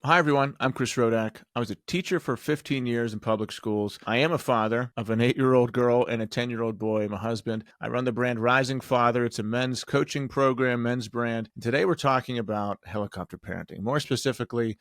Hi, everyone. I'm Chris Rodak. I was a teacher for 15 years in public schools. I am a father of an 8-year-old girl and a 10-year-old boy. I'm a husband. I run the brand Rising Father. It's a men's coaching program, men's brand. And today we're talking about helicopter parenting, more specifically,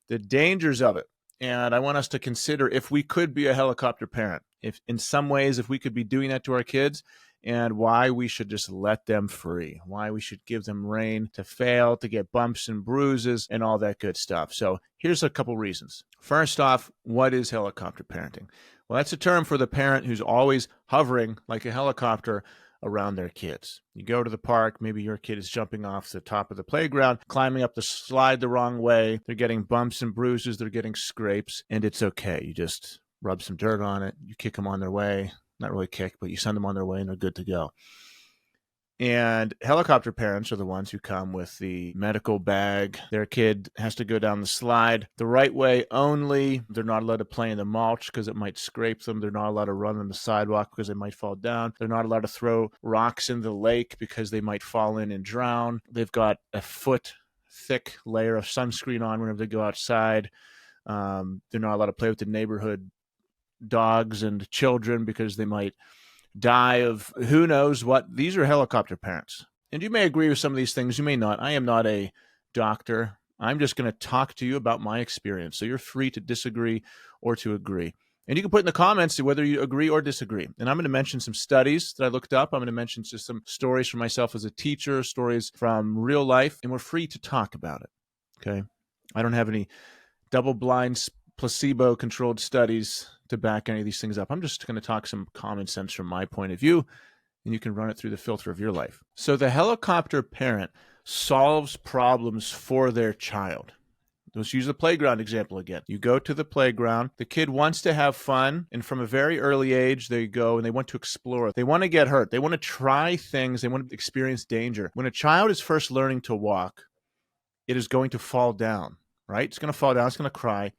the dangers of it. And I want us to consider if we could be a helicopter parent, if in some ways, if we could be doing that to our kids, and why we should just let them free, why we should give them rein to fail, to get bumps and bruises, and all that good stuff. So here's a couple reasons. First off, what is helicopter parenting? Well, that's a term for the parent who's always hovering like a helicopter around their kids. You go to the park, maybe your kid is jumping off the top of the playground, climbing up the slide the wrong way. They're getting bumps and bruises, they're getting scrapes, and it's okay. You just rub some dirt on it, you kick them on their way. Not really kick, but you send them on their way and they're good to go. And helicopter parents are the ones who come with the medical bag. Their kid has to go down the slide the right way only. They're not allowed to play in the mulch because it might scrape them. They're not allowed to run on the sidewalk because they might fall down. They're not allowed to throw rocks in the lake because they might fall in and drown. They've got a foot thick layer of sunscreen on whenever they go outside. They're not allowed to play with the neighborhood dogs and children because they might die of who knows what. These are helicopter parents. And you may agree with some of these things, you may not. I am not a doctor. I'm just going to talk to you about my experience. So you're free to disagree or to agree. And you can put in the comments whether you agree or disagree. And I'm going to mention some studies that I looked up. I'm going to mention just some stories from myself as a teacher, stories from real life, and we're free to talk about it. Okay. I don't have any double-blind, placebo-controlled studies to back any of these things up. I'm just going to talk some common sense from my point of view, and you can run it through the filter of your life. So the helicopter parent solves problems for their child. Let's use the playground example again. You go to the playground, the kid wants to have fun, and from a very early age, they go and they want to explore. They want to get hurt. They want to try things. They want to experience danger. When a child is first learning to walk, it is going to fall down, right? It's going to fall down. It's going to cry.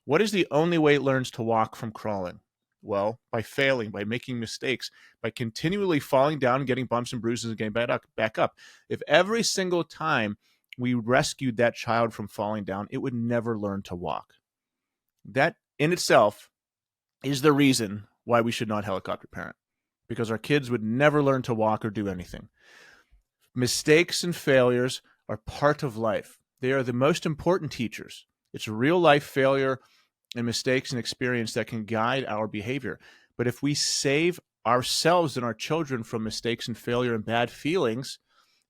What is the only way it learns to walk from crawling? Well, by failing, by making mistakes, by continually falling down, getting bumps and bruises, and getting back up. If every single time we rescued that child from falling down, it would never learn to walk. That in itself is the reason why we should not helicopter parent, because our kids would never learn to walk or do anything. Mistakes and failures are part of life. They are the most important teachers. It's real life failure and mistakes and experience that can guide our behavior. But if we save ourselves and our children from mistakes and failure and bad feelings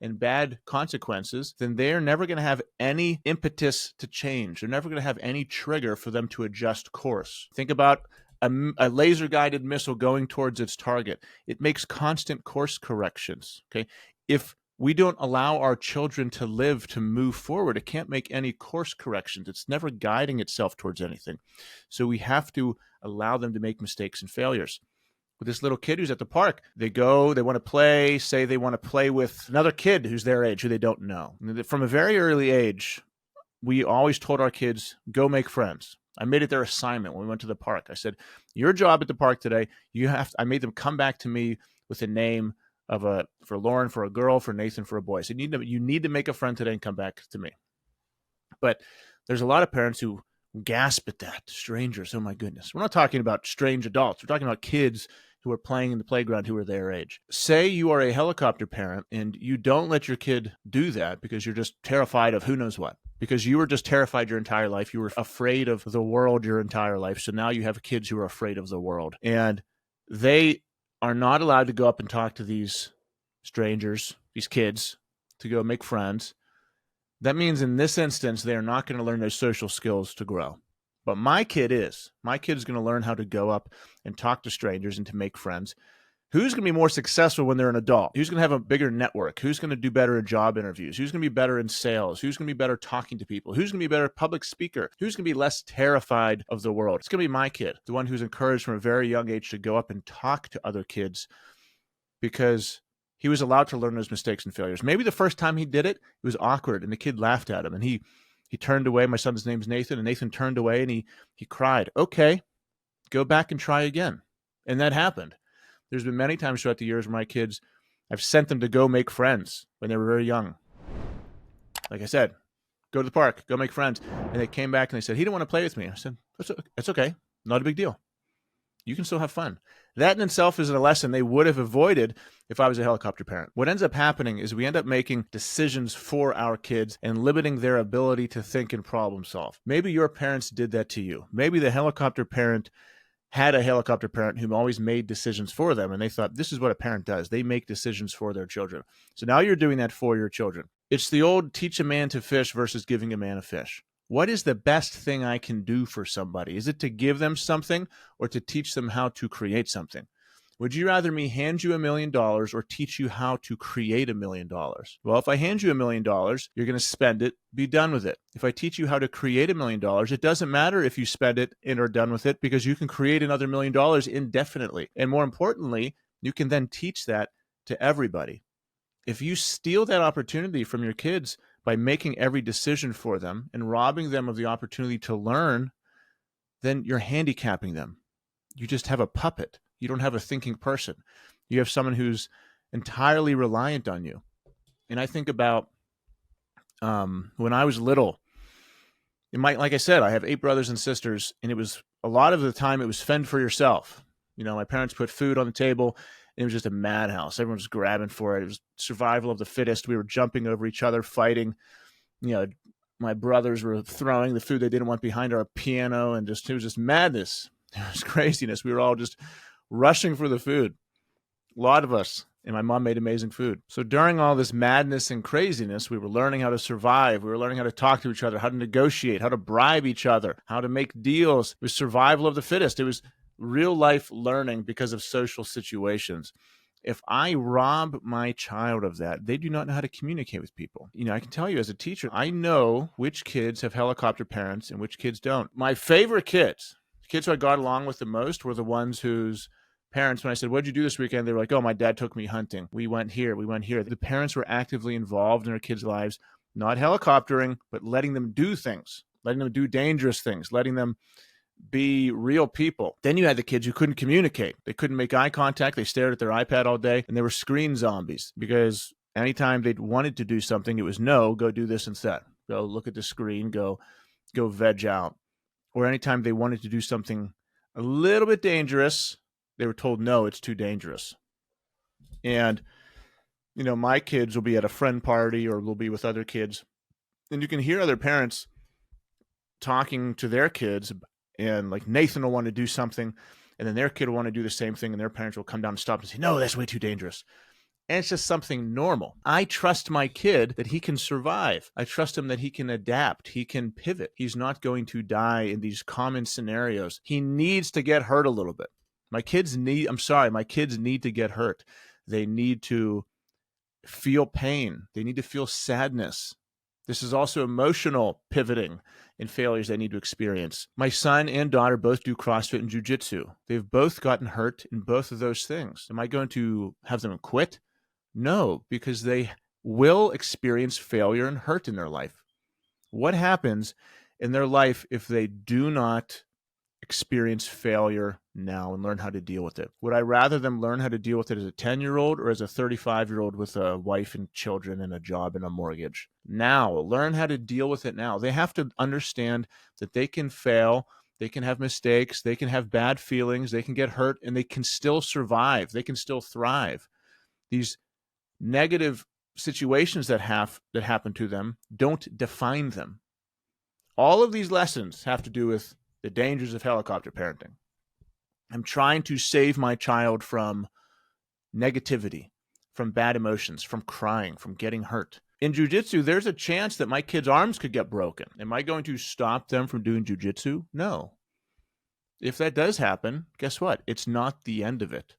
and bad consequences, then they're never going to have any impetus to change. They're never going to have any trigger for them to adjust course. Think about a laser-guided missile going towards its target. It makes constant course corrections. Okay, if we don't allow our children to live, to move forward, it can't make any course corrections. It's never guiding itself towards anything. So we have to allow them to make mistakes and failures. With this little kid who's at the park, they go, they want to play, say they want to play with another kid who's their age, who they don't know. From a very early age, we always told our kids, go make friends. I made it their assignment when we went to the park. I said, your job at the park today, I made them come back to me with a name for Lauren, for a girl, for Nathan, for a boy. So you need to make a friend today and come back to me. But there's a lot of parents who gasp at that. Strangers, oh my goodness. We're not talking about strange adults. We're talking about kids who are playing in the playground who are their age. Say you are a helicopter parent and you don't let your kid do that because you're just terrified of who knows what. Because you were just terrified your entire life. You were afraid of the world your entire life. So now you have kids who are afraid of the world. And they are not allowed to go up and talk to these strangers, these kids, to go make friends. That means in this instance, they're not going to learn those social skills to grow. But my kid is. My kid is going to learn how to go up and talk to strangers and to make friends. Who's going to be more successful when they're an adult? Who's going to have a bigger network? Who's going to do better in job interviews? Who's going to be better in sales? Who's going to be better talking to people? Who's going to be better public speaker? Who's going to be less terrified of the world? It's going to be my kid, the one who's encouraged from a very young age to go up and talk to other kids because he was allowed to learn those mistakes and failures. Maybe the first time he did it, it was awkward and the kid laughed at him and he turned away. My son's name's Nathan, and Nathan turned away and he cried. Okay, go back and try again. And that happened. There's been many times throughout the years where my kids, I've sent them to go make friends when they were very young. Like I said, go to the park, go make friends. And they came back and they said, he didn't want to play with me. I said, that's okay. Not a big deal. You can still have fun. That in itself is a lesson they would have avoided if I was a helicopter parent. What ends up happening is we end up making decisions for our kids and limiting their ability to think and problem solve. Maybe your parents did that to you. Maybe the helicopter parent had a helicopter parent who always made decisions for them, and they thought, this is what a parent does. They make decisions for their children. So now you're doing that for your children. It's the old teach a man to fish versus giving a man a fish. What is the best thing I can do for somebody? Is it to give them something or to teach them how to create something? Would you rather me hand you $1 million or teach you how to create $1 million? Well, if I hand you $1 million, you're going to spend it, be done with it. If I teach you how to create $1 million, it doesn't matter if you spend it and are done with it, because you can create another $1 million indefinitely. And more importantly, you can then teach that to everybody. If you steal that opportunity from your kids by making every decision for them and robbing them of the opportunity to learn, then you're handicapping them. You just have a puppet. You don't have a thinking person. You have someone who's entirely reliant on you. And I think about when I was little, like I said, I have 8 brothers and sisters, and it was a lot of the time it was fend for yourself. My parents put food on the table, and it was just a madhouse. Everyone was grabbing for it. It was survival of the fittest. We were jumping over each other, fighting. My brothers were throwing the food they didn't want behind our piano, and it was just madness. It was craziness. We were all just rushing for the food. A lot of us. And my mom made amazing food. So during all this madness and craziness, we were learning how to survive. We were learning how to talk to each other, how to negotiate, how to bribe each other, how to make deals. It was survival of the fittest. It was real life learning because of social situations. If I rob my child of that, they do not know how to communicate with people. I can tell you as a teacher, I know which kids have helicopter parents and which kids don't. My favorite kids, the kids who I got along with the most, were the ones whose parents, when I said, what'd you do this weekend? They were like, oh, my dad took me hunting. We went here. The parents were actively involved in their kids' lives, not helicoptering, but letting them do things, letting them do dangerous things, letting them be real people. Then you had the kids who couldn't communicate. They couldn't make eye contact. They stared at their iPad all day, and they were screen zombies, because anytime they wanted to do something, it was no, go do this instead. Go look at the screen, go veg out. Or anytime they wanted to do something a little bit dangerous, they were told, no, it's too dangerous. And, my kids will be at a friend party or will be with other kids, and you can hear other parents talking to their kids, and like Nathan will want to do something, and then their kid will want to do the same thing, and their parents will come down and stop and say, no, that's way too dangerous. And it's just something normal. I trust my kid that he can survive. I trust him that he can adapt. He can pivot. He's not going to die in these common scenarios. He needs to get hurt a little bit. My kids need to get hurt. They need to feel pain. They need to feel sadness. This is also emotional pivoting and failures they need to experience. My son and daughter both do CrossFit and jiu-jitsu. They've both gotten hurt in both of those things. Am I going to have them quit? No, because they will experience failure and hurt in their life. What happens in their life if they do not experience failure now and learn how to deal with it? Would I rather them learn how to deal with it as a 10-year-old or as a 35-year-old with a wife and children and a job and a mortgage? Now, learn how to deal with it now. They have to understand that they can fail, they can have mistakes, they can have bad feelings, they can get hurt, and they can still survive. They can still thrive. These negative situations that happen to them don't define them. All of these lessons have to do with the dangers of helicopter parenting. I'm trying to save my child from negativity, from bad emotions, from crying, from getting hurt. In jiu-jitsu, there's a chance that my kids' arms could get broken. Am I going to stop them from doing jiu-jitsu? No. If that does happen, guess what? It's not the end of it.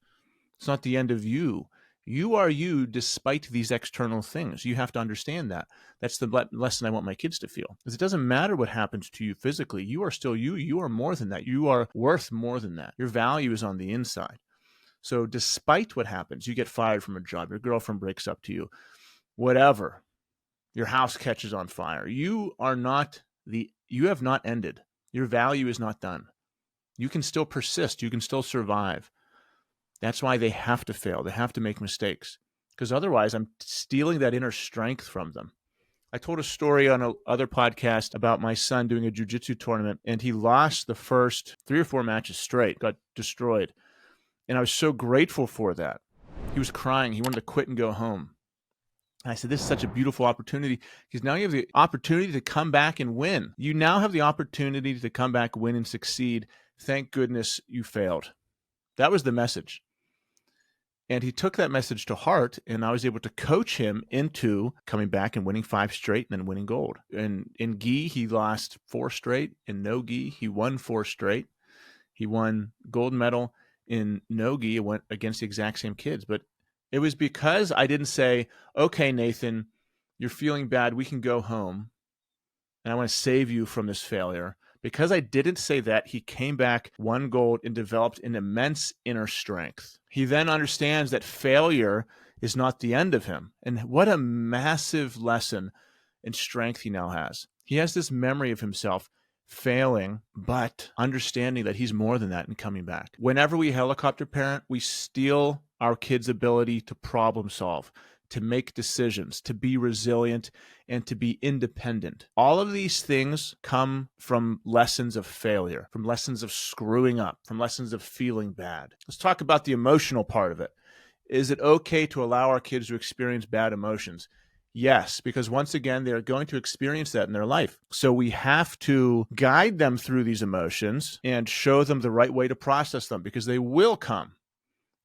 It's not the end of you. You are you despite these external things. You have to understand that. That's the lesson I want my kids to feel. Because it doesn't matter what happens to you physically. You are still you. You are more than that. You are worth more than that. Your value is on the inside. So despite what happens, you get fired from a job, your girlfriend breaks up to you, whatever, your house catches on fire. You have not ended. Your value is not done. You can still persist. You can still survive. That's why they have to fail. They have to make mistakes, because otherwise I'm stealing that inner strength from them. I told a story on another podcast about my son doing a jiu-jitsu tournament, and he lost the first 3 or 4 matches straight, got destroyed. And I was so grateful for that. He was crying. He wanted to quit and go home. And I said, this is such a beautiful opportunity, because now you have the opportunity to come back and win. You now have the opportunity to come back, win, and succeed. Thank goodness you failed. That was the message. And he took that message to heart, and I was able to coach him into coming back and winning 5 straight and then winning gold. And in gi, he lost 4 straight. In no gi, he won 4 straight. He won gold medal in no gi. It went against the exact same kids. But it was because I didn't say, okay, Nathan, you're feeling bad. We can go home, and I want to save you from this failure. Because I didn't say that, he came back, won gold, and developed an immense inner strength. He then understands that failure is not the end of him. And what a massive lesson and strength he now has. He has this memory of himself failing, but understanding that he's more than that and coming back. Whenever we helicopter parent, we steal our kids' ability to problem solve, to make decisions, to be resilient, and to be independent. All of these things come from lessons of failure, from lessons of screwing up, from lessons of feeling bad. Let's talk about the emotional part of it. Is it okay to allow our kids to experience bad emotions? Yes, because once again, they're going to experience that in their life. So we have to guide them through these emotions and show them the right way to process them, because they will come.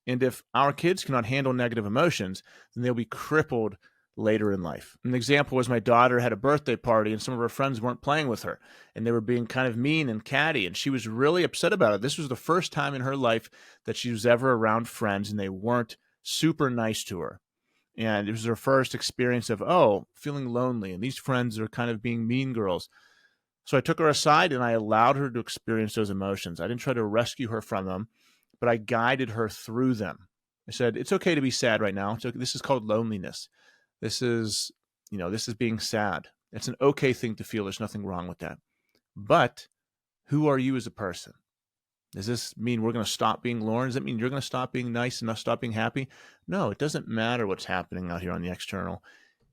And if our kids cannot handle negative emotions, then they'll be crippled later in life. An example was my daughter had a birthday party and some of her friends weren't playing with her, and they were being kind of mean and catty, and she was really upset about it. This was the first time in her life that she was ever around friends, and they weren't super nice to her. And it was her first experience of, feeling lonely, and these friends are kind of being mean girls. So I took her aside and I allowed her to experience those emotions. I didn't try to rescue her from them, but I guided her through them. I said, it's okay to be sad right now. So this is called loneliness. This is being sad. It's an okay thing to feel. There's nothing wrong with that. But who are you as a person? Does this mean we're going to stop being Lauren? Does that mean you're going to stop being nice and not stop being happy? No, it doesn't matter what's happening out here on the external.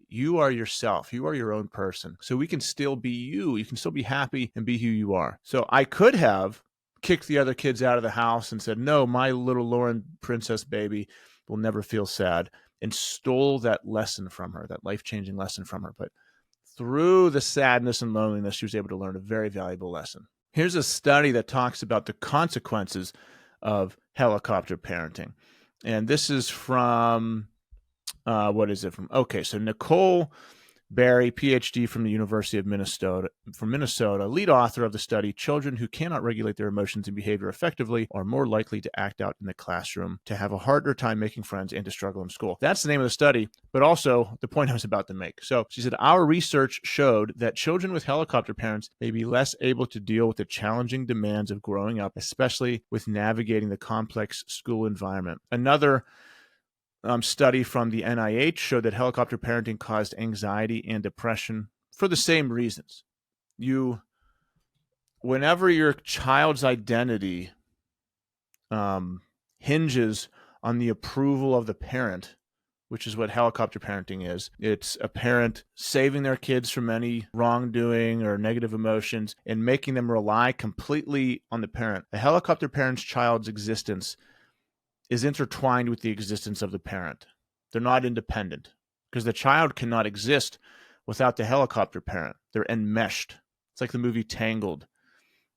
You are yourself. You are your own person. So we can still be you. You can still be happy and be who you are. So I could have kicked the other kids out of the house and said, no, my little Lauren princess baby will never feel sad, and stole that lesson from her, that life-changing lesson from her. But through the sadness and loneliness, she was able to learn a very valuable lesson. Here's a study that talks about the consequences of helicopter parenting. And this is from, so Nicole Barry, PhD from the University of Minnesota, lead author of the study, children who cannot regulate their emotions and behavior effectively are more likely to act out in the classroom, to have a harder time making friends, and to struggle in school. That's the name of the study, but also the point I was about to make. So she said, our research showed that children with helicopter parents may be less able to deal with the challenging demands of growing up, especially with navigating the complex school environment. Another study from the NIH showed that helicopter parenting caused anxiety and depression for the same reasons. Whenever your child's identity hinges on the approval of the parent, which is what helicopter parenting is, it's a parent saving their kids from any wrongdoing or negative emotions and making them rely completely on the parent. A helicopter parent's child's existence is intertwined with the existence of the parent. They're not independent, because the child cannot exist without the helicopter parent. They're enmeshed. It's like the movie Tangled,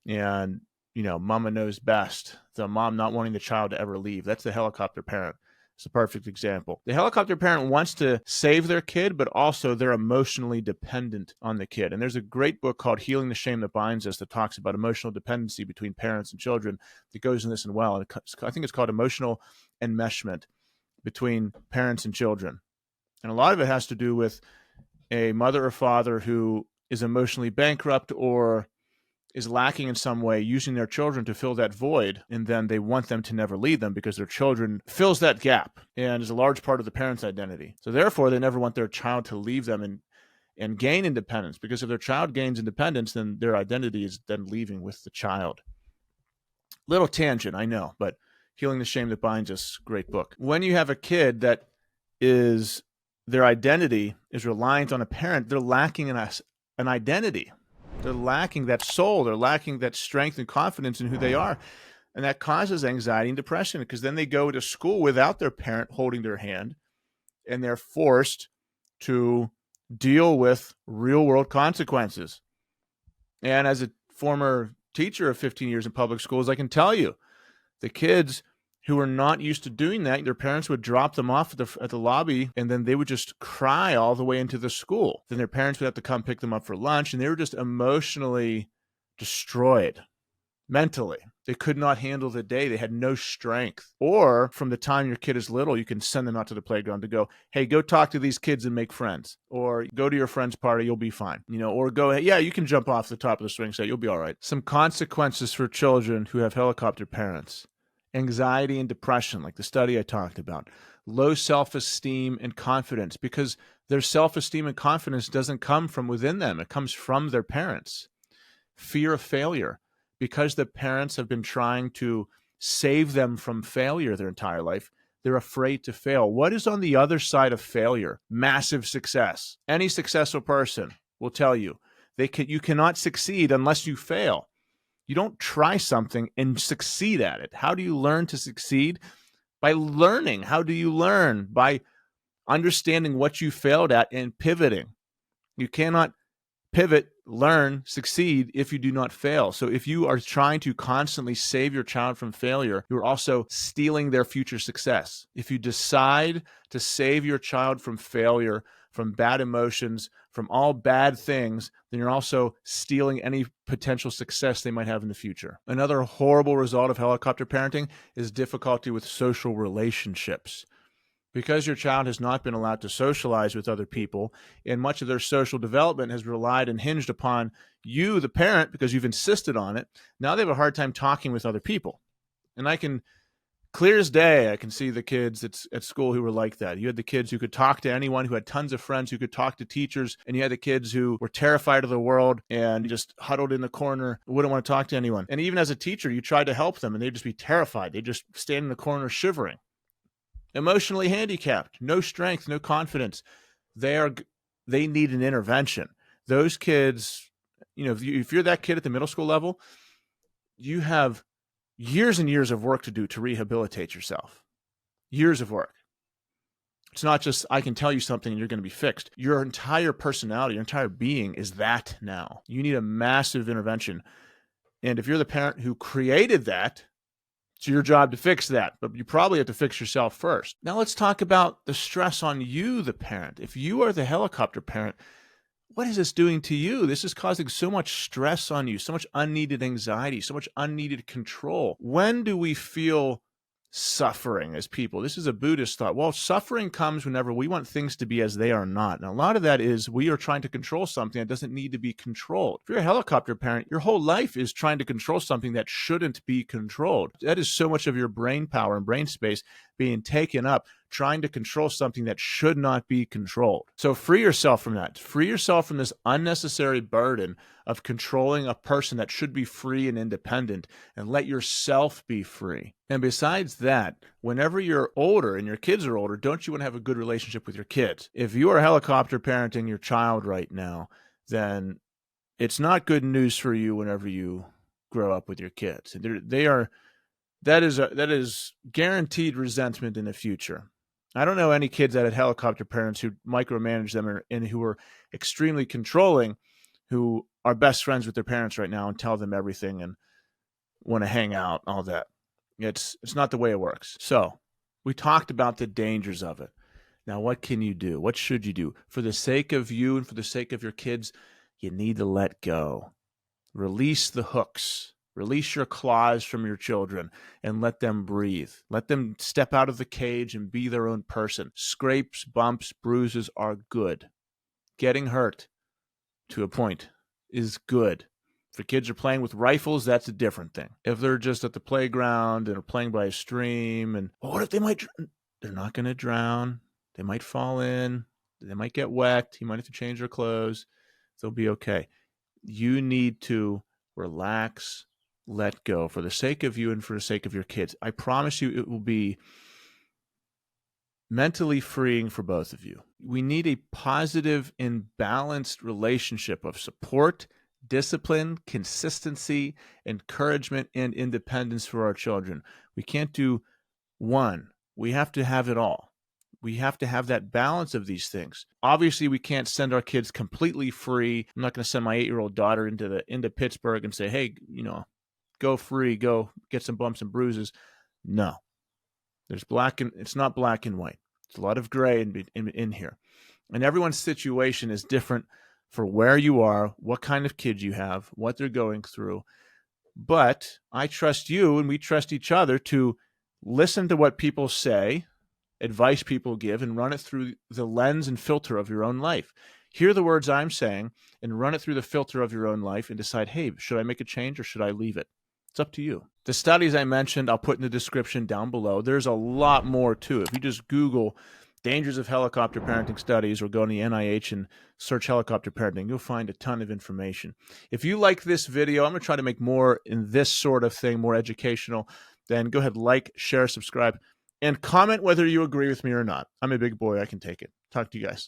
and mama knows best. The mom not wanting the child to ever leave. That's the helicopter parent. It's a perfect example. The helicopter parent wants to save their kid, but also they're emotionally dependent on the kid. And there's a great book called Healing the Shame That Binds Us that talks about emotional dependency between parents and children that goes in this and well. And I think it's called Emotional Enmeshment between parents and children. And a lot of it has to do with a mother or father who is emotionally bankrupt or is lacking in some way, using their children to fill that void, and then they want them to never leave them because their children fills that gap and is a large part of the parent's identity. So therefore, they never want their child to leave them and gain independence, because if their child gains independence, then their identity is then leaving with the child. Little tangent, I know, but Healing the Shame That Binds Us, great book. When you have a kid that is their identity is reliant on a parent, they're lacking an identity. They're lacking that soul. They're lacking that strength and confidence in who they are. And that causes anxiety and depression, because then they go to school without their parent holding their hand, and they're forced to deal with real world consequences. And as a former teacher of 15 years in public schools, I can tell you, the kids who were not used to doing that, their parents would drop them off at the lobby, and then they would just cry all the way into the school. Then their parents would have to come pick them up for lunch, and they were just emotionally destroyed mentally. They could not handle the day. They had no strength. Or from the time your kid is little, you can send them out to the playground to go, hey, go talk to these kids and make friends. Or go to your friend's party, you'll be fine. Or go, hey, yeah, you can jump off the top of the swing set, you'll be all right. Some consequences for children who have helicopter parents: anxiety and depression, like the study I talked about; low self-esteem and confidence, because their self-esteem and confidence doesn't come from within them. It comes from their parents. Fear of failure, because the parents have been trying to save them from failure their entire life. They're afraid to fail. What is on the other side of failure? Massive success. Any successful person will tell you you cannot succeed unless you fail. You don't try something and succeed at it. How do you learn to succeed? By learning. How do you learn? By understanding what you failed at and pivoting. You cannot pivot, learn, succeed if you do not fail. So if you are trying to constantly save your child from failure, you're also stealing their future success. If you decide to save your child from failure, from bad emotions, from all bad things, then you're also stealing any potential success they might have in the future. Another horrible result of helicopter parenting is difficulty with social relationships. Because your child has not been allowed to socialize with other people, and much of their social development has relied and hinged upon you, the parent, because you've insisted on it, now they have a hard time talking with other people. And I can, clear as day, I can see the kids at school who were like that. You had the kids who could talk to anyone, who had tons of friends, who could talk to teachers, and you had the kids who were terrified of the world and just huddled in the corner, wouldn't want to talk to anyone. And even as a teacher, you tried to help them, and they'd just be terrified. They'd just stand in the corner shivering. Emotionally handicapped, no strength, no confidence. They need an intervention. Those kids, if you're that kid at the middle school level, you have years and years of work to do to rehabilitate yourself. Years of work. It's not just, I can tell you something and you're going to be fixed. Your entire personality, your entire being is that now. You need a massive intervention. And if you're the parent who created that, it's your job to fix that, but you probably have to fix yourself first. Now let's talk about the stress on you, the parent. If you are the helicopter parent, what is this doing to you? This is causing so much stress on you, so much unneeded anxiety, so much unneeded control. When do we feel suffering as people? This is a Buddhist thought. Well, suffering comes whenever we want things to be as they are not. And a lot of that is we are trying to control something that doesn't need to be controlled. If you're a helicopter parent, your whole life is trying to control something that shouldn't be controlled. That is so much of your brain power and brain space being taken up trying to control something that should not be controlled. So free yourself from that. Free yourself from this unnecessary burden of controlling a person that should be free and independent, and let yourself be free. And besides that, whenever you're older and your kids are older, don't you want to have a good relationship with your kids? If you are helicopter parenting your child right now, then it's not good news for you whenever you grow up with your kids. That is guaranteed resentment in the future. I don't know any kids that had helicopter parents who micromanage them and who are extremely controlling, who are best friends with their parents right now and tell them everything and want to hang out, all that. It's not the way it works. So we talked about the dangers of it. Now, what can you do? What should you do? For the sake of you and for the sake of your kids, you need to let go. Release the hooks. Release your claws from your children and let them breathe. Let them step out of the cage and be their own person. Scrapes, bumps, bruises are good. Getting hurt to a point is good. If kids are playing with rifles, that's a different thing. If they're just at the playground and are playing by a stream, and what if they might, they're not going to drown. They might fall in. They might get wet. You might have to change their clothes. They'll be okay. You need to relax, let go for the sake of you and for the sake of your kids. I promise you it will be mentally freeing for both of you. We need a positive and balanced relationship of support, discipline, consistency, encouragement, and independence for our children. We can't do one. We have to have it all. We have to have that balance of these things. Obviously, we can't send our kids completely free. I'm not going to send my 8-year-old daughter into Pittsburgh and say, hey, go free, go get some bumps and bruises. No. It's not black and white. It's a lot of gray in here. And everyone's situation is different for where you are, what kind of kid you have, what they're going through. But I trust you, and we trust each other to listen to what people say, advice people give, and run it through the lens and filter of your own life. Hear the words I'm saying and run it through the filter of your own life and decide, hey, should I make a change or should I leave it? It's up to you. The studies I mentioned, I'll put in the description down below. There's a lot more to it. If you just Google dangers of helicopter parenting studies or go to the NIH and search helicopter parenting, you'll find a ton of information. If you like this video, I'm going to try to make more in this sort of thing, more educational. Then go ahead, like, share, subscribe, and comment whether you agree with me or not. I'm a big boy. I can take it. Talk to you guys.